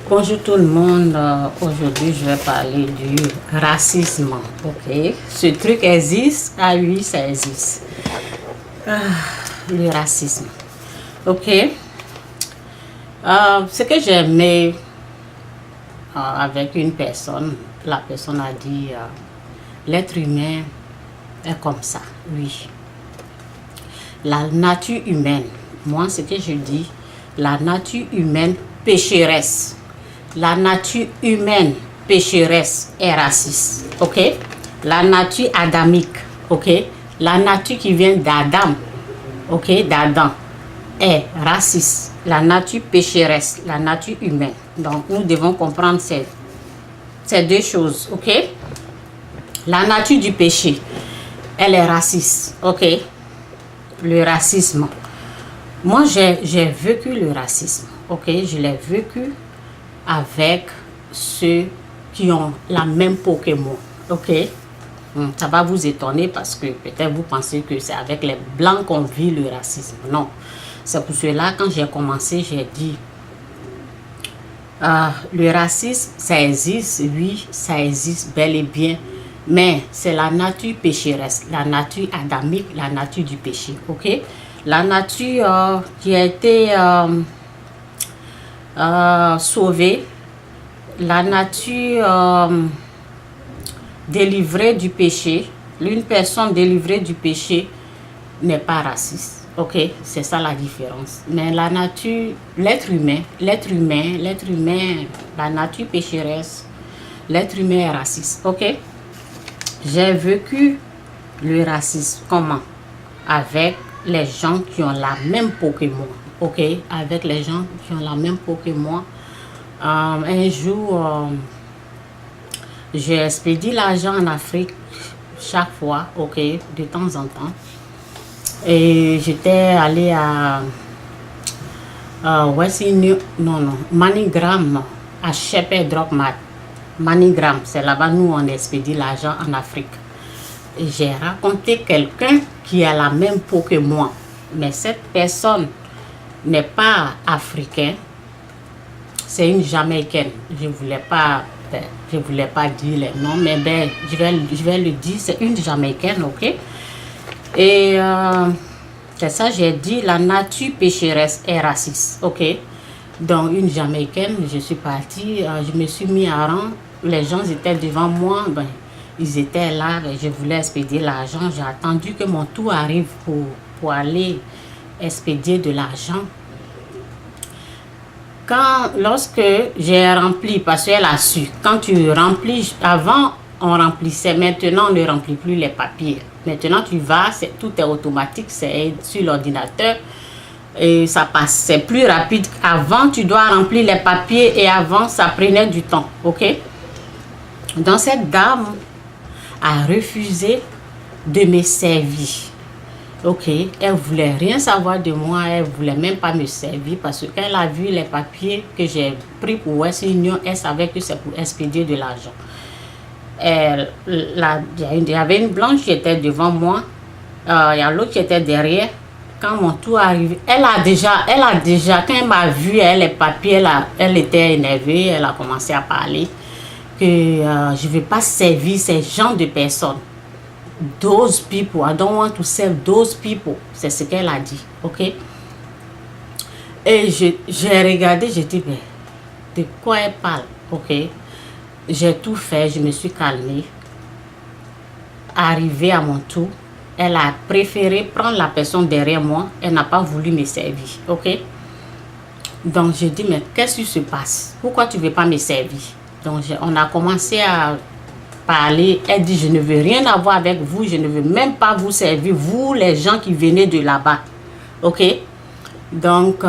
Bonjour tout le monde. Aujourd'hui, je vais parler du racisme. Ok, ce truc existe. Ah oui, ça existe. Le racisme. Ok. Ce que j'ai aimé avec une personne, la personne a dit l'être humain est comme ça. Oui. La nature humaine. Moi, ce que je dis, la nature humaine pécheresse. La nature humaine pécheresse est raciste, ok? La nature adamique, ok? La nature qui vient d'Adam, ok? D'Adam est raciste. La nature pécheresse, la nature humaine. Donc, nous devons comprendre ces deux choses, ok? La nature du péché, elle est raciste, ok? Le racisme. Moi, j'ai vécu le racisme, ok? Je l'ai vécu avec ceux qui ont la même peau que moi, ok? Ça va vous étonner parce que peut-être vous pensez que c'est avec les blancs qu'on vit le racisme. Non, c'est pour cela quand j'ai commencé, j'ai dit le racisme, ça existe, oui, ça existe bel et bien, mais c'est la nature pécheresse, la nature adamique, la nature du péché, ok? La nature qui a été sauvée, la nature délivrée du péché, une personne délivrée du péché n'est pas raciste, ok? C'est ça la différence. Mais la nature, l'être humain, la nature pécheresse, l'être humain est raciste, ok? J'ai vécu le racisme, comment? Avec les gens qui ont la même peau que moi, ok? Avec les gens qui ont la même peau que moi. Un jour, j'ai expédié l'argent en Afrique chaque fois, ok, de temps en temps. Et j'étais allée à Manigram, à Shepherd Drop Mat. Manigram, c'est là-bas nous on expédie l'argent en Afrique. Et j'ai raconté quelqu'un qui a la même peau que moi, mais cette personne n'est pas africaine, c'est une Jamaïcaine. Je voulais pas dire les noms, mais ben, je vais le dire, c'est une Jamaïcaine, ok? Et c'est ça, j'ai dit, la nature pécheresse est raciste, ok? Donc, une Jamaïcaine, je suis partie, je me suis mis à rang, les gens étaient devant moi, ben, ils étaient là, je voulais expédier l'argent, j'ai attendu que mon tour arrive pour aller expédier de l'argent. Lorsque j'ai rempli, parce qu'elle a su, quand tu remplis, avant on remplissait, maintenant on ne remplit plus les papiers. Maintenant tu vas, tout est automatique, c'est sur l'ordinateur et ça passe, c'est plus rapide. Avant tu dois remplir les papiers et avant ça prenait du temps, ok? Donc cette dame a refusé de me servir. Ok, elle voulait rien savoir de moi, elle voulait même pas me servir parce qu'elle a vu les papiers que j'ai pris pour Western Union, elle savait que c'est pour expédier de l'argent. Il y avait une blanche qui était devant moi, il y a l'autre qui était derrière. Quand mon tour arrive, elle a déjà, quand elle m'a vu, les papiers, elle était énervée, elle a commencé à parler que je ne vais pas servir ces genres de personnes. Those people, I don't want to serve those people. C'est ce qu'elle a dit, ok? Et j'ai regardé, j'ai dit, mais de quoi elle parle, ok? J'ai tout fait, je me suis calmée. Arrivée à mon tour, elle a préféré prendre la personne derrière moi, elle n'a pas voulu me servir, ok? Donc j'ai dit, mais qu'est-ce qui se passe? Pourquoi tu ne veux pas me servir? Donc on a commencé à parler, elle dit je ne veux rien avoir avec vous, je ne veux même pas vous servir, vous les gens qui venez de là-bas, ok? Donc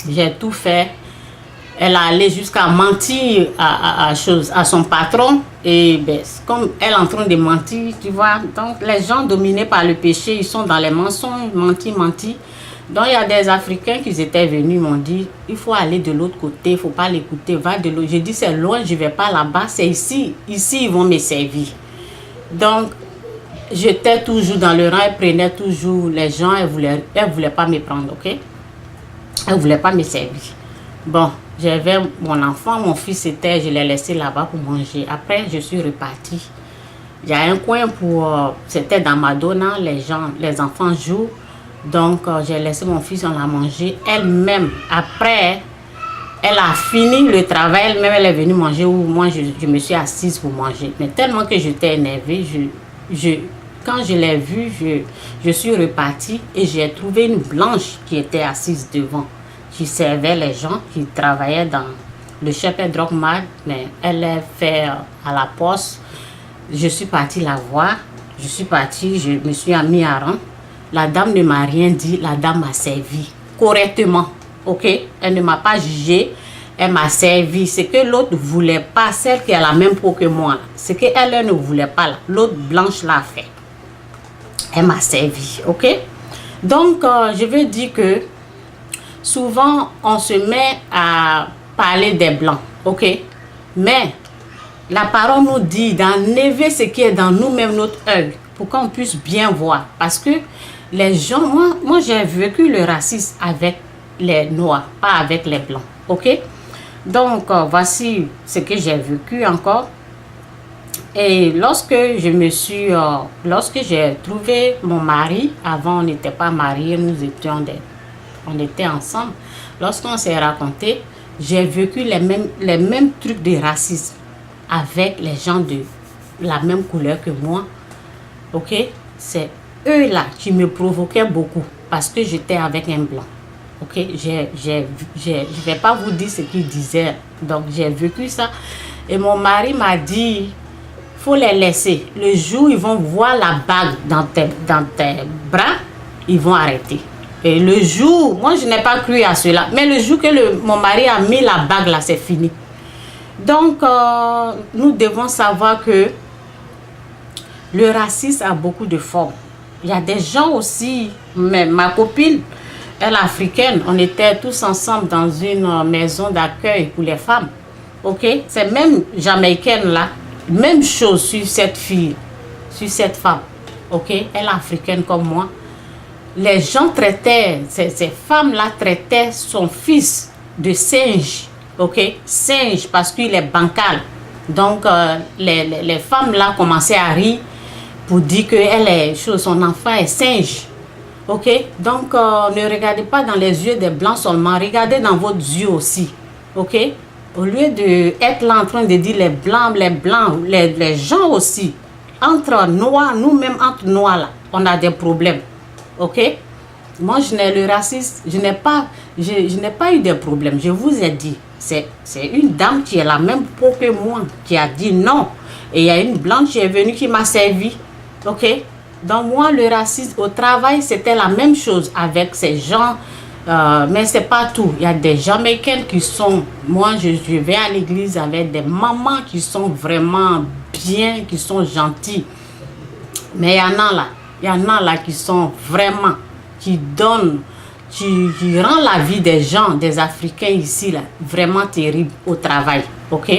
j'ai tout fait. Elle a allé jusqu'à mentir à son patron et ben, comme elle est en train de mentir, tu vois, donc les gens dominés par le péché, ils sont dans les mensonges, mentir. Donc il y a des Africains qui étaient venus, m'ont dit, il faut aller de l'autre côté, il ne faut pas l'écouter, va de l'autre. J'ai dit, c'est loin, je ne vais pas là-bas, c'est ici, ils vont me servir. Donc, j'étais toujours dans le rang, elle prenait toujours les gens, elle voulait pas me prendre, ok? Elle ne voulait pas me servir. Bon, J'avais mon enfant, mon fils était, je l'ai laissé là-bas pour manger. Après, je suis repartie. Il y a un coin pour, c'était dans Madonna, les enfants jouent. Donc, j'ai laissé mon fils, on l'a mangé. Elle-même, après, elle a fini le travail, elle-même, elle est venue manger où moi, je me suis assise pour manger. Mais tellement que j'étais énervée, quand je l'ai vue, je suis repartie et j'ai trouvé une blanche qui était assise devant, qui servait les gens, qui travaillait dans le Shepherd Drug Mart, mais elle est fait à la poste. Je suis partie la voir, je suis partie, je me suis mis à rang. La dame ne m'a rien dit, la dame m'a servi correctement, ok? Elle ne m'a pas jugé, elle m'a servi. Ce que l'autre ne voulait pas, celle qui a la même peau que moi, ce qu'elle ne voulait pas, l'autre blanche l'a fait. Elle m'a servi, ok? Donc, je veux dire que souvent, on se met à parler des blancs, ok? Mais la parole nous dit d'enlever ce qui est dans nous-mêmes, notre œil, pour qu'on puisse bien voir. Parce que les gens, moi j'ai vécu le racisme avec les noirs, pas avec les blancs, ok? Donc, voici ce que j'ai vécu encore. Et lorsque j'ai trouvé mon mari, avant on n'était pas mariés, on était ensemble. Lorsqu'on s'est raconté, j'ai vécu les mêmes trucs de racisme avec les gens de la même couleur que moi. Ok? C'est eux-là qui me provoquaient beaucoup parce que j'étais avec un blanc. Ok? Je ne vais pas vous dire ce qu'ils disaient. Donc, j'ai vécu ça. Et mon mari m'a dit, faut les laisser. Le jour où ils vont voir la bague dans tes bras, ils vont arrêter. Et le jour, moi je n'ai pas cru à cela, mais le jour que mon mari a mis la bague là, c'est fini. Donc, nous devons savoir que le racisme a beaucoup de formes. Il y a des gens aussi, mais ma copine, elle est africaine, on était tous ensemble dans une maison d'accueil pour les femmes. Ok? C'est même jamaïcaine là, même chose sur cette fille, sur cette femme. Ok? Elle est africaine comme moi. Les gens traitaient, ces femmes-là traitaient son fils de singe. Ok? Singe parce qu'il est bancal. Donc, les femmes-là commençaient à rire pour dire que son enfant est singe. Ok? Donc, ne regardez pas dans les yeux des blancs seulement, regardez dans votre yeux aussi. Ok? Au lieu d'être là en train de dire les blancs, les gens aussi. Entre noirs, nous-mêmes entre noirs là, on a des problèmes. Ok? Moi, je n'ai le racisme, je n'ai pas eu de problème. Je vous ai dit, c'est une dame qui est la même peau que moi, qui a dit non. Et il y a une blanche qui est venue qui m'a servi. Ok? Donc moi, le racisme au travail, c'était la même chose avec ces gens. Mais c'est pas tout. Il y a des Jamaïcaines qui sont... Moi, je vais à l'église avec des mamans qui sont vraiment bien, qui sont gentilles. Mais il y en a là qui sont vraiment... qui donnent... qui rend la vie des gens, des Africains ici, là, vraiment terrible au travail. Ok?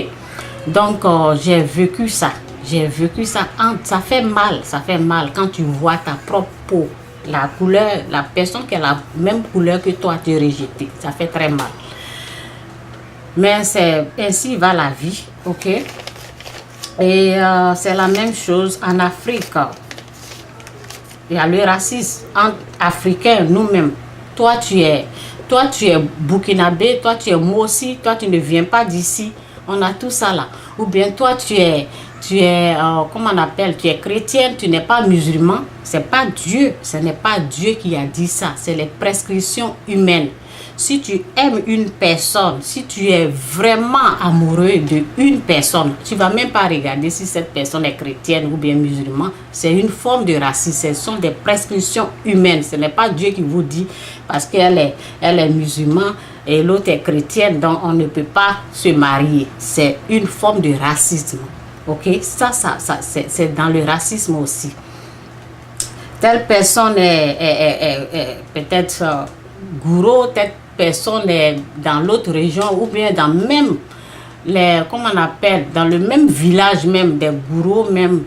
Donc, j'ai vécu ça. J'ai vécu ça. Ça fait mal quand tu vois ta propre peau. La couleur, la personne qui a la même couleur que toi te rejeter. Ça fait très mal. Mais c'est ainsi va la vie. Ok? Et c'est la même chose en Afrique. Il y a le racisme entre Africains, nous-mêmes. Toi, tu es burkinabé, toi, tu es Mossi, toi, tu ne viens pas d'ici. On a tout ça là. Ou bien toi, tu es comment on appelle, tu es chrétienne, tu n'es pas musulman. C'est pas Dieu, ce n'est pas Dieu qui a dit ça. C'est les prescriptions humaines. Si tu aimes une personne, si tu es vraiment amoureux d'une personne, tu ne vas même pas regarder si cette personne est chrétienne ou bien musulman. C'est une forme de racisme. Ce sont des prescriptions humaines. Ce n'est pas Dieu qui vous dit parce qu'elle est musulmane et l'autre est chrétienne, donc on ne peut pas se marier. C'est une forme de racisme. Ok? Ça c'est dans le racisme aussi. Telle personne est peut-être gourou, telle personne est dans l'autre région ou bien dans même comment on appelle, dans le même village même des gourous même,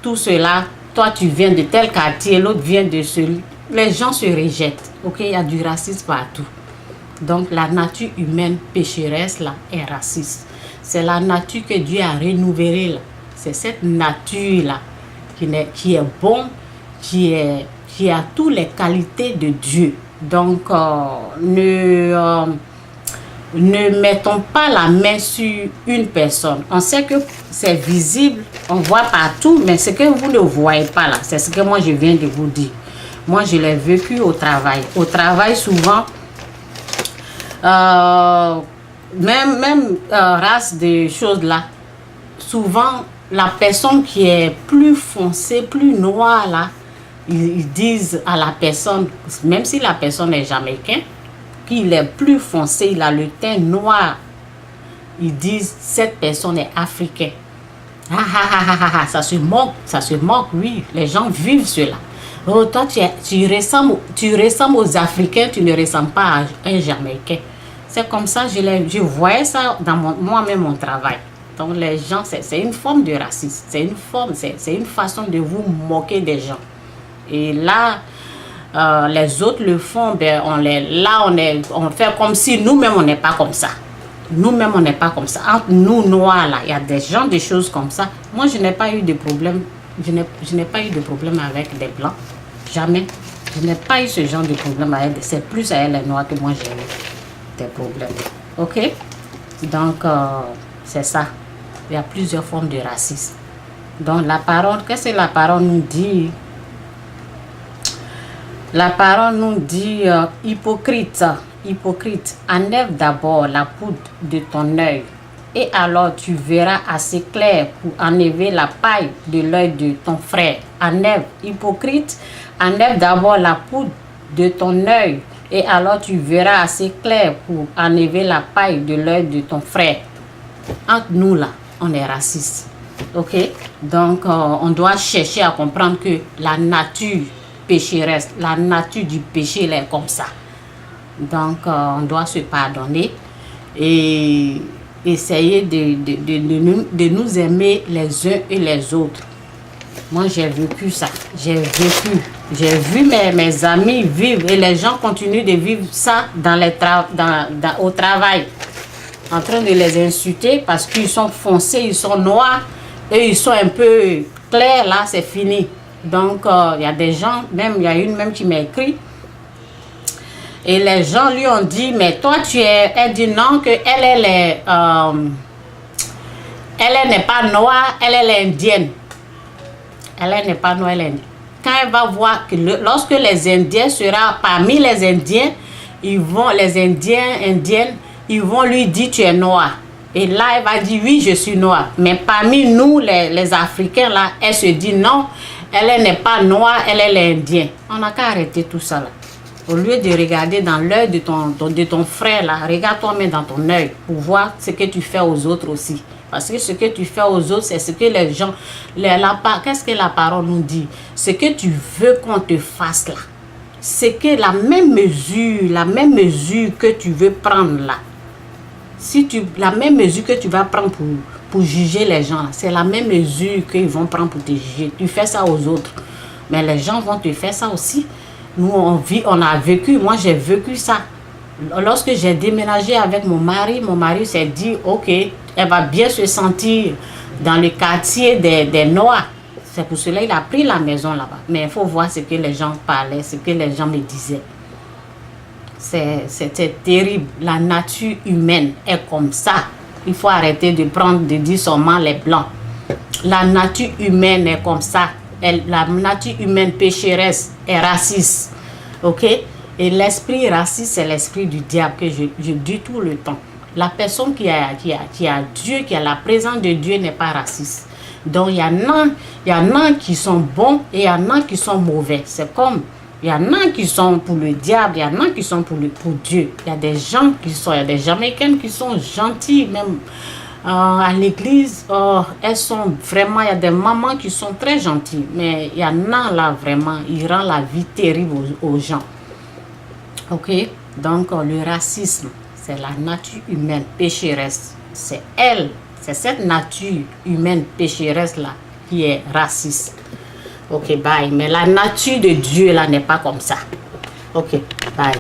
tout cela. Toi tu viens de tel quartier, l'autre vient de celui. Les gens se rejettent. Ok? Il y a du racisme partout. Donc la nature humaine pécheresse là est raciste. C'est la nature que Dieu a renouvelée là. C'est cette nature là qui est bon, qui a toutes les qualités de Dieu. Donc ne mettons pas la main sur une personne. On sait que c'est visible, on voit partout, mais ce que vous ne voyez pas là, c'est ce que moi je viens de vous dire. Moi je l'ai vécu au travail. Au travail souvent, même race de choses là, souvent la personne qui est plus foncée, plus noire là, ils disent à la personne, même si la personne est jamaïcaine, qu'il est plus foncé, il a le teint noir, ils disent cette personne est africaine. Ça se moque, oui, les gens vivent cela. Oh, toi tu ressembles aux Africains, tu ne ressembles pas à un Jamaïcain. C'est comme ça, je voyais ça dans moi-même mon travail. Donc les gens, c'est une forme de racisme, c'est une façon de vous moquer des gens. Et là, les autres le font, ben on fait comme si nous-mêmes on n'est pas comme ça. Nous-mêmes on n'est pas comme ça. Entre nous noirs là, il y a des gens, des choses comme ça. Moi je n'ai pas eu de problème. Je n'ai pas eu de problème avec des blancs. Jamais. Je n'ai pas eu ce genre de problème avec. C'est plus avec les noirs que moi j'ai eu des problèmes. Ok? Donc c'est ça. Il y a plusieurs formes de racisme. Donc la parole, qu'est-ce que la parole nous dit? La parole nous dit hypocrite, enlève d'abord la poudre de ton œil et alors tu verras assez clair pour enlever la paille de l'œil de ton frère. Hypocrite, enlève d'abord la poudre de ton œil et alors tu verras assez clair pour enlever la paille de l'œil de ton frère. Entre nous là, on est raciste. Ok? Donc on doit chercher à comprendre que la nature pécheresse, la nature du péché elle est comme ça. Donc on doit se pardonner et essayer de nous aimer les uns et les autres. Moi j'ai vécu ça, j'ai vu mes amis vivre et les gens continuent de vivre ça au travail, en train de les insulter parce qu'ils sont foncés, ils sont noirs et ils sont un peu clairs, là c'est fini. Donc, il y a des gens, même, il y a une même qui m'a écrit. Et les gens lui ont dit, mais toi, elle dit non, elle n'est pas noire, elle est indienne. Elle n'est pas noire, elle est indienne. Quand elle va voir que lorsque les Indiens seront parmi les Indiens, les Indiennes, ils vont lui dire, tu es noir. Et là, elle va dire, oui, je suis noire. Mais parmi nous, les Africains, là, elle se dit non. Elle n'est pas noire, elle est indienne. On n'a qu'à arrêter tout ça là. Au lieu de regarder dans l'œil de ton frère là, regarde toi-même dans ton œil pour voir ce que tu fais aux autres aussi. Parce que ce que tu fais aux autres, c'est ce que les gens... Qu'est-ce que la parole nous dit? Ce que tu veux qu'on te fasse là. C'est que la même mesure que tu veux prendre là. La même mesure que tu vas prendre pour juger les gens, c'est la même mesure qu'ils vont prendre pour te juger. Tu fais ça aux autres, mais les gens vont te faire ça aussi. Nous, on a vécu, moi j'ai vécu ça. Lorsque j'ai déménagé avec mon mari s'est dit, ok, elle va bien se sentir dans le quartier des Noirs. C'est pour cela qu'il a pris la maison là-bas. Mais il faut voir ce que les gens parlaient, ce que les gens me disaient. C'était terrible. La nature humaine est comme ça. Il faut arrêter de dire seulement les blancs. La nature humaine est comme ça. La nature humaine pécheresse est raciste. Ok? Et l'esprit raciste, c'est l'esprit du diable que je dis tout le temps. La personne qui a Dieu, qui a la présence de Dieu n'est pas raciste. Donc il y en a qui sont bons et il y en a qui sont mauvais. C'est comme... Il y en a qui sont pour le diable, il y en a qui sont pour Dieu. Il y a des gens il y a des Jamaïcaines qui sont gentilles, même à l'église. Elles sont vraiment, il y a des mamans qui sont très gentilles. Mais il y en a là vraiment, ils rendent la vie terrible aux gens. Ok? Donc le racisme, c'est la nature humaine pécheresse. C'est cette nature humaine pécheresse là qui est raciste. Ok, bye. Mais la nature de Dieu, là, n'est pas comme ça. Ok, bye.